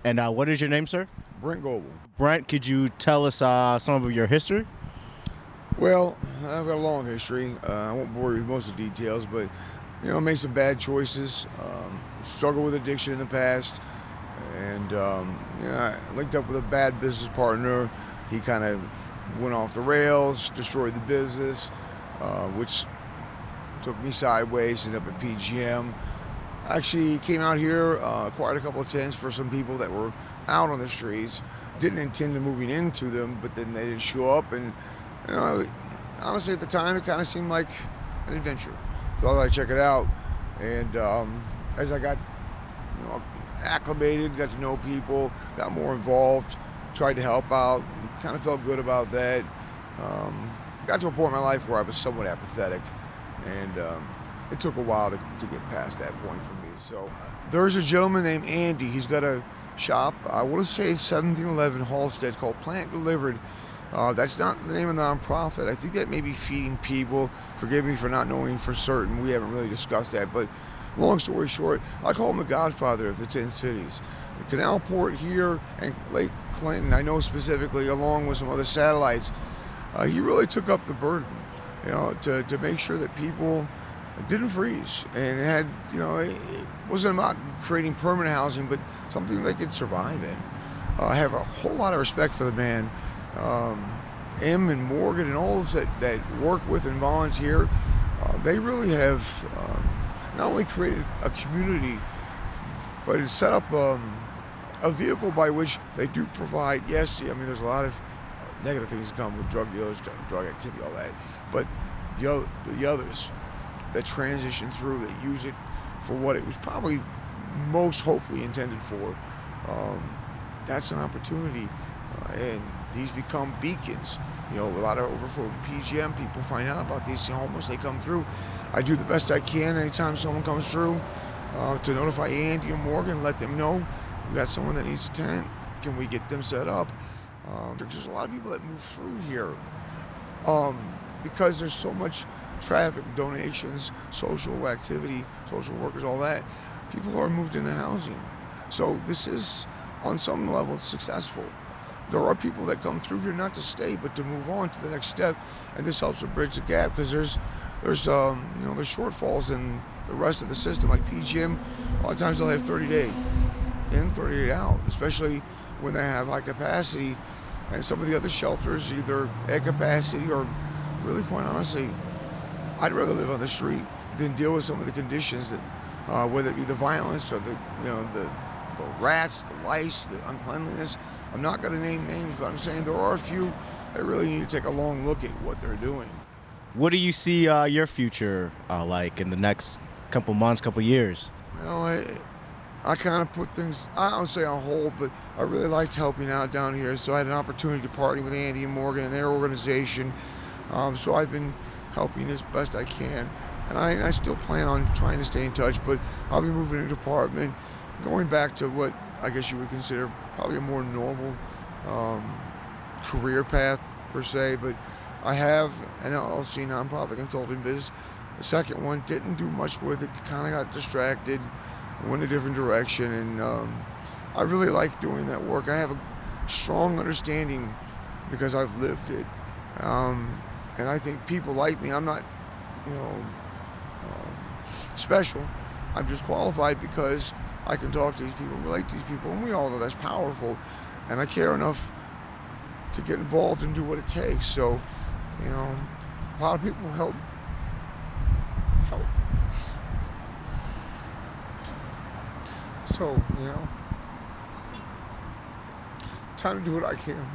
And what is your name, sir? Brent Goble. Brent, could you tell us some of your history? Well, I've got a long history. I won't bore you with most of the details, but made some bad choices. Struggled with addiction in the past, and I linked up with a bad business partner. He kind of went off the rails, destroyed the business, which took me sideways. Ended up at PGM. Actually came out here, acquired a couple of tents for some people that were out on the streets. Didn't intend to moving into them, but then they didn't show up, and honestly at the time it kind of seemed like an adventure. So I thought I'd check it out, and as I got acclimated, got to know people, got more involved, tried to help out, kind of felt good about that. Got to a point in my life where I was somewhat apathetic, and it took a while to get past that point for me. So there's a gentleman named Andy. He's got a shop, I want to say it's 1711 Halstead, called Plant Delivered. That's not the name of the nonprofit. I think that may be feeding people. Forgive me for not knowing for certain. We haven't really discussed that. But long story short, I call him the godfather of the 10 cities. The Canal Port here and Lake Clinton, I know specifically, along with some other satellites, he really took up the burden, to make sure that people didn't freeze, and it had, it wasn't about creating permanent housing, but something they could survive in. I have a whole lot of respect for the man. Em and Morgan and all those that work with and volunteer, they really have not only created a community, but it's set up a vehicle by which they do provide. Yes, I mean there's a lot of negative things that come with drug dealers, drug activity, all that, but the others that transition through, that use it for what it was probably most hopefully intended for, that's an opportunity, and these become beacons. A lot of overflow PGM people find out about these homeless, they come through. I do the best I can anytime someone comes through, to notify Andy and Morgan, let them know we got someone that needs a tent, can we get them set up? There's a lot of people that move through here, because there's so much traffic, donations, social activity, social workers, all that. People are moved into housing. So this is, on some level, successful. There are people that come through here not to stay, but to move on to the next step, and this helps to bridge the gap, because there's shortfalls in the rest of the system. Like PGM, a lot of times they'll have 30-day in, 30-day out, especially when they have high capacity, and some of the other shelters either at capacity or, really quite honestly, I'd rather live on the street than deal with some of the conditions that, whether it be the violence or the rats, the lice, the uncleanliness. I'm not going to name names, but I'm saying there are a few that really need to take a long look at what they're doing. What do you see your future like in the next couple months, couple years? Well, I kind of put things, I don't say on hold, but I really liked helping out down here, so I had an opportunity to party with Andy and Morgan and their organization. So I've been helping as best I can, and I still plan on trying to stay in touch, but I'll be moving into an apartment, going back to what I guess you would consider probably a more normal career path per se. But I have an LLC, nonprofit consulting business. The second one, didn't do much with it, kind of got distracted, went a different direction, and I really like doing that work. I have a strong understanding because I've lived it. And I think people like me. I'm not, special. I'm just qualified because I can talk to these people, relate to these people, and we all know that's powerful. And I care enough to get involved and do what it takes. So, a lot of people help. So, time to do what I can.